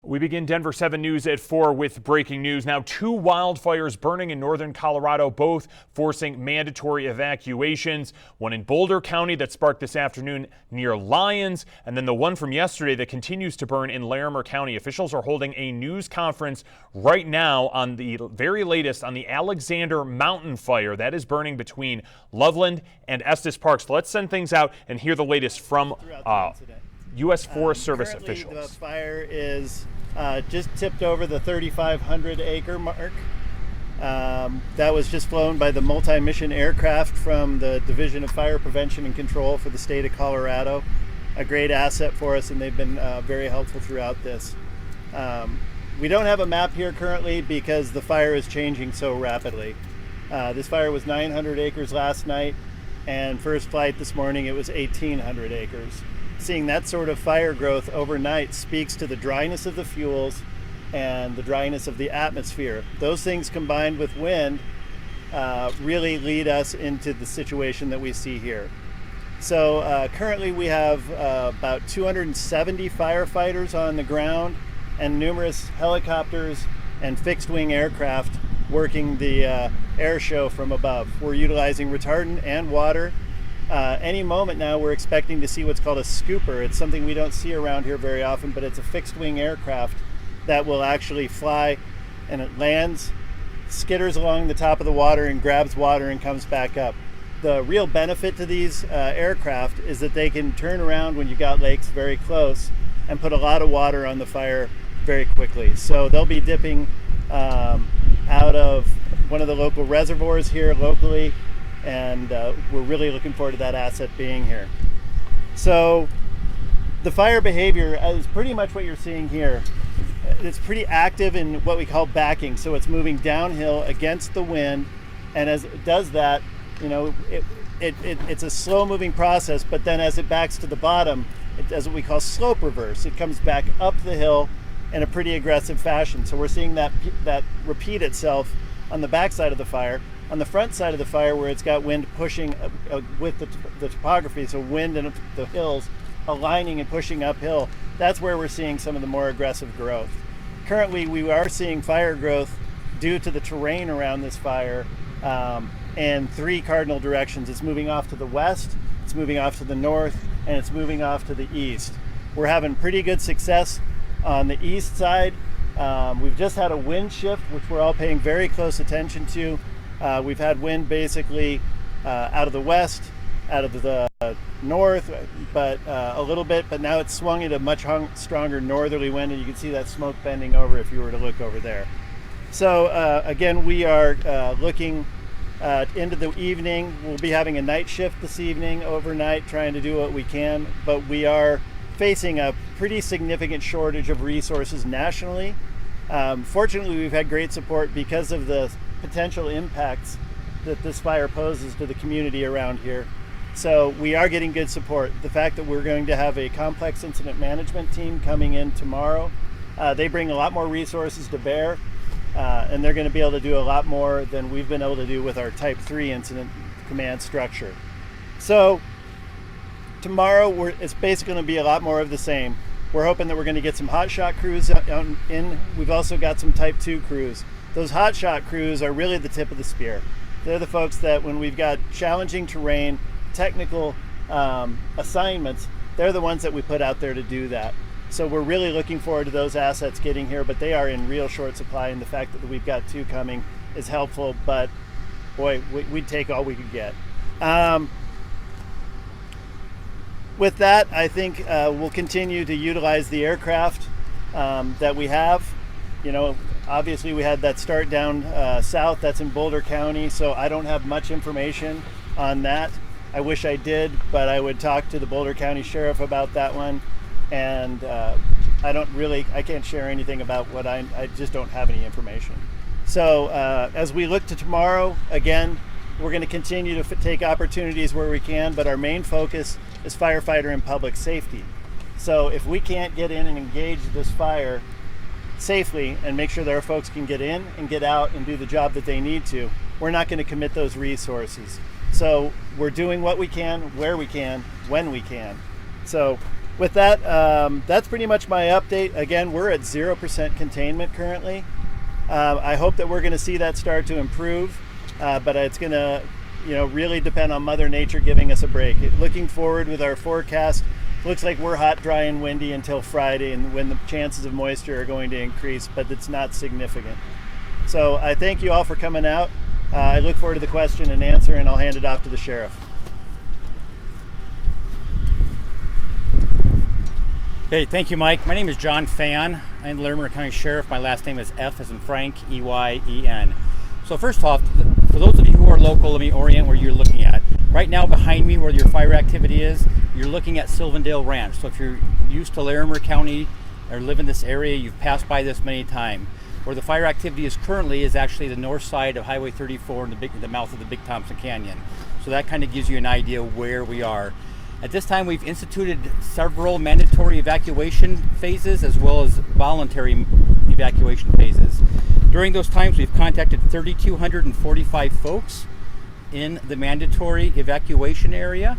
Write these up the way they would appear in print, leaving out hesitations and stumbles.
We begin Denver 7 News at 4 with breaking news. Now, 2 wildfires burning in northern Colorado, both forcing mandatory evacuations. One in Boulder County that sparked this afternoon near Lyons, and then the one from yesterday that continues to burn in Larimer County. Officials are holding a news conference right now on the very latest on the Alexander Mountain fire that is burning between Loveland and Estes Park. So let's send things out and hear the latest from U.S. Forest Service officials. The fire is just tipped over the 3,500 acre mark. That was just flown by the multi-mission aircraft from the Division of Fire Prevention and Control for the state of Colorado. A great asset for us, and they've been very helpful throughout this. We don't have a map here currently because the fire is changing so rapidly. This fire was 900 acres last night, and first flight this morning it was 1,800 acres. Seeing that sort of fire growth overnight speaks to the dryness of the fuels and the dryness of the atmosphere. Those things combined with wind really lead us into the situation that we see here. So currently we have about 270 firefighters on the ground and numerous helicopters and fixed wing aircraft working the air show from above. We're utilizing retardant and water. Any moment now we're expecting to see what's called a scooper. It's something we don't see around here very often, but it's a fixed wing aircraft that will actually fly, and it lands, skitters along the top of the water and grabs water and comes back up. The real benefit to these aircraft is that they can turn around when you've got lakes very close and put a lot of water on the fire very quickly. So they'll be dipping out of one of the local reservoirs here locally, and we're really looking forward to that asset being here. So the fire behavior is pretty much what you're seeing here. It's pretty active in what we call backing, so it's moving downhill against the wind, and as it does that, you know, it's a slow moving process, but then as it backs to the bottom, it does what we call slope reverse. It comes back up the hill in a pretty aggressive fashion. So we're seeing that repeat itself on the back side of the fire. On the front side of the fire, where it's got wind pushing with the topography, so wind and the hills aligning and pushing uphill, that's where we're seeing some of the more aggressive growth. Currently, we are seeing fire growth due to the terrain around this fire in 3 cardinal directions. It's moving off to the west, it's moving off to the north, and it's moving off to the east. We're having pretty good success on the east side. We've just had a wind shift, which we're all paying very close attention to. We've had wind basically out of the west, out of the north, but a little bit, but now it's swung into much stronger northerly wind, and you can see that smoke bending over if you were to look over there. So again, we are looking into the evening. We'll be having a night shift this evening, overnight, trying to do what we can, but we are facing a pretty significant shortage of resources nationally. Fortunately, we've had great support because of the potential impacts that this fire poses to the community around here. So we are getting good support. The fact that we're going to have a complex incident management team coming in tomorrow, they bring a lot more resources to bear, and they're going to be able to do a lot more than we've been able to do with our Type 3 incident command structure. So tomorrow it's basically going to be a lot more of the same. We're hoping that we're going to get some hotshot crews in. We've also got some Type 2 crews. Those hotshot crews are really the tip of the spear. They're the folks that when we've got challenging terrain, technical assignments, they're the ones that we put out there to do that. So we're really looking forward to those assets getting here, but they are in real short supply, and the fact that we've got 2 coming is helpful, but boy, we'd take all we could get. With that, I think we'll continue to utilize the aircraft that we have. You know, obviously we had that start down south, that's in Boulder County, so I don't have much information on that. I wish I did, but I would talk to the Boulder County Sheriff about that one, and I can't share anything about what I just don't have any information. So as we look to tomorrow, again, we're going to continue to take opportunities where we can, but our main focus is firefighter and public safety. So if we can't get in and engage this fire safely and make sure that our folks can get in and get out and do the job that they need to, we're not going to commit those resources. So we're doing what we can, where we can, when we can. So with that, that's pretty much my update. Again, we're at 0% containment currently. I hope that we're going to see that start to improve, but it's going to, really depend on Mother Nature giving us a break. Looking forward with our forecast, looks like we're hot, dry, and windy until Friday, and when the chances of moisture are going to increase, but it's not significant. So I thank you all for coming out. I look forward to the question and answer, and I'll hand it off to the sheriff. Hey, thank you, Mike. My name is John Fan. I'm the Larimer County Sheriff. My last name is F as in Frank, E-Y-E-N. So first off, for those of you who are local, let me orient where you're looking at. Right now behind me where your fire activity is, you're looking at Sylvandale Ranch. So if you're used to Larimer County or live in this area, you've passed by this many times. Where the fire activity is currently is actually the north side of Highway 34 and the mouth of the Big Thompson Canyon. So that kind of gives you an idea where we are. At this time, we've instituted several mandatory evacuation phases as well as voluntary evacuation phases. During those times, we've contacted 3,245 folks in the mandatory evacuation area.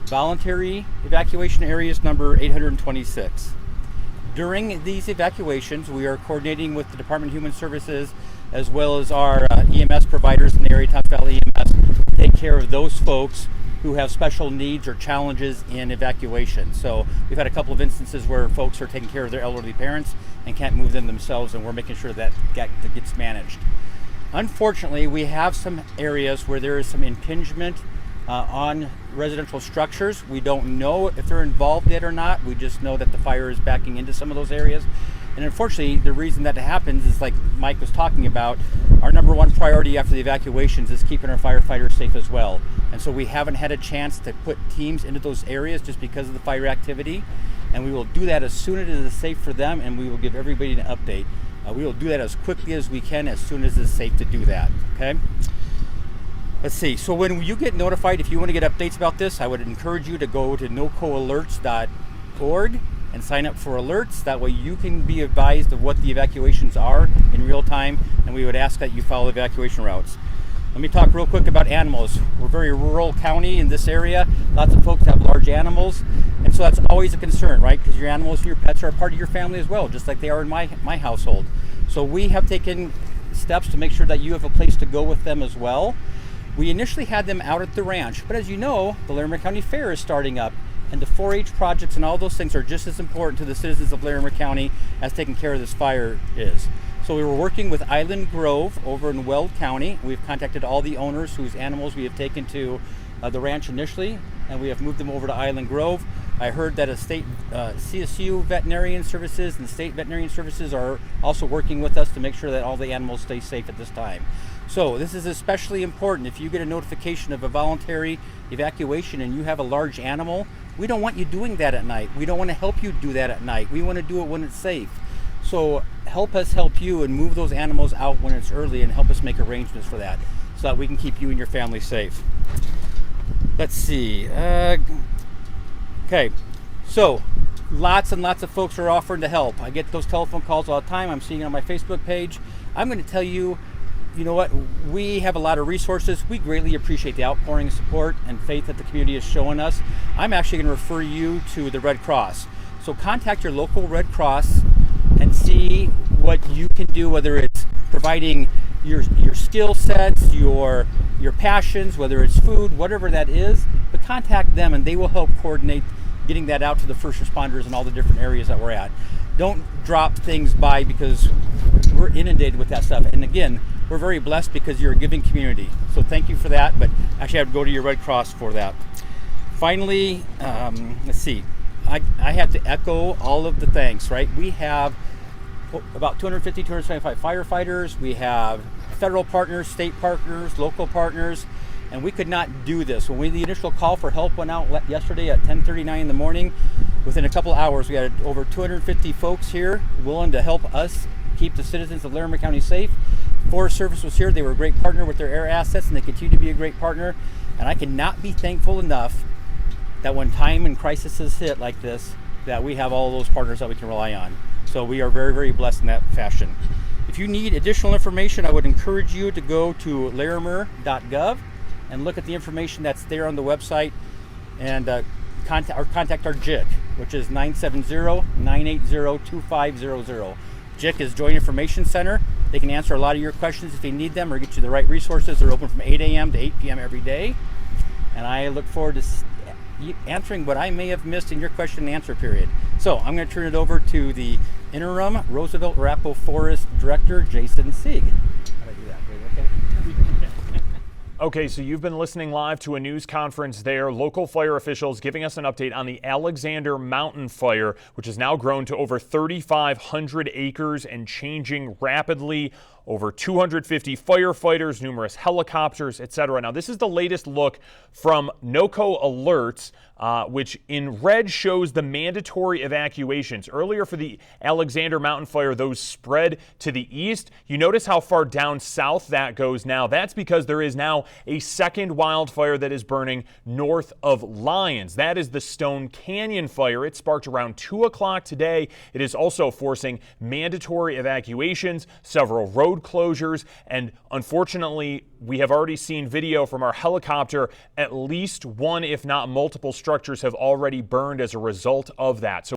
Voluntary evacuation area is number 826. During these evacuations, we are coordinating with the Department of Human Services as well as our EMS providers in the area, Top Valley EMS, to take care of those folks who have special needs or challenges in evacuation. So we've had a couple of instances where folks are taking care of their elderly parents and can't move them themselves, and we're making sure that gets managed. Unfortunately, we have some areas where there is some impingement on residential structures. We don't know if they're involved yet or not. We just know that the fire is backing into some of those areas. And unfortunately, the reason that happens is, like Mike was talking about, our number one priority after the evacuations is keeping our firefighters safe as well. And so we haven't had a chance to put teams into those areas just because of the fire activity. And we will do that as soon as it is safe for them, and we will give everybody an update. We will do that as quickly as we can as soon as it's safe to do that, okay? Let's see, so when you get notified, if you want to get updates about this, I would encourage you to go to nocoalerts.org and sign up for alerts. That way you can be advised of what the evacuations are in real time, and we would ask that you follow evacuation routes. Let me talk real quick about animals. We're a very rural county in this area. Lots of folks have large animals, and so that's always a concern, right? Because your animals and your pets are a part of your family as well, just like they are in my household. So we have taken steps to make sure that you have a place to go with them as well. We initially had them out at the ranch, but as you know, the Larimer County Fair is starting up, and the 4-H projects and all those things are just as important to the citizens of Larimer County as taking care of this fire is. So we were working with Island Grove over in Weld County. We've contacted all the owners whose animals we have taken to the ranch initially, and we have moved them over to Island Grove. I heard that a state CSU veterinarian services and state veterinarian services are also working with us to make sure that all the animals stay safe at this time. So this is especially important. If you get a notification of a voluntary evacuation and you have a large animal, we don't want you doing that at night. We don't want to help you do that at night. We want to do it when it's safe. So help us help you and move those animals out when it's early, and help us make arrangements for that so that we can keep you and your family safe. Let's see. Okay, so lots and lots of folks are offering to help. I get those telephone calls all the time. I'm seeing it on my Facebook page. I'm going to tell you, you know what, we have a lot of resources. We greatly appreciate the outpouring of support and faith that the community is showing us. I'm actually going to refer you to the Red Cross. So contact your local Red Cross and see what you can do, whether it's providing your skill sets, your passions, whether it's food, whatever that is, but contact them and they will help coordinate getting that out to the first responders in all the different areas that we're at. Don't drop things by, because we're inundated with that stuff. And again, we're very blessed because you're a giving community. So thank you for that, but actually I would go to your Red Cross for that. Finally, let's see, I have to echo all of the thanks, right? We have about 250, 275 firefighters. We have federal partners, state partners, local partners, and we could not do this. When the initial call for help went out yesterday at 10:39 in the morning, within a couple hours, we had over 250 folks here willing to help us keep the citizens of Larimer County safe. Forest Service was here. They were a great partner with their air assets, and they continue to be a great partner. And I cannot be thankful enough that when time and crises hit like this, that we have all those partners that we can rely on. So we are very, very blessed in that fashion. If you need additional information, I would encourage you to go to larimer.gov and look at the information that's there on the website, and contact our JIC. which is 970-980-2500. JIC is Joint Information Center. They can answer a lot of your questions if you need them or get you the right resources. They're open from 8 a.m. to 8 p.m. every day. And I look forward to answering what I may have missed in your question and answer period. So I'm going to turn it over to the interim Roosevelt Arapahoe Forest Director, Jason Sieg. How do I do that? Okay. Okay, so you've been listening live to a news conference there. Local fire officials giving us an update on the Alexander Mountain Fire, which has now grown to over 3,500 acres and changing rapidly. Over 250 firefighters, numerous helicopters, etc. Now, this is the latest look from NOCO alerts, which in red shows the mandatory evacuations. Earlier for the Alexander Mountain Fire, those spread to the east. You notice how far down south that goes now. That's because there is now a second wildfire that is burning north of Lyons. That is the Stone Canyon Fire. It sparked around 2 o'clock today. It is also forcing mandatory evacuations, several road closures, and unfortunately, we have already seen video from our helicopter. At least one, if not multiple structures have already burned as a result of that. So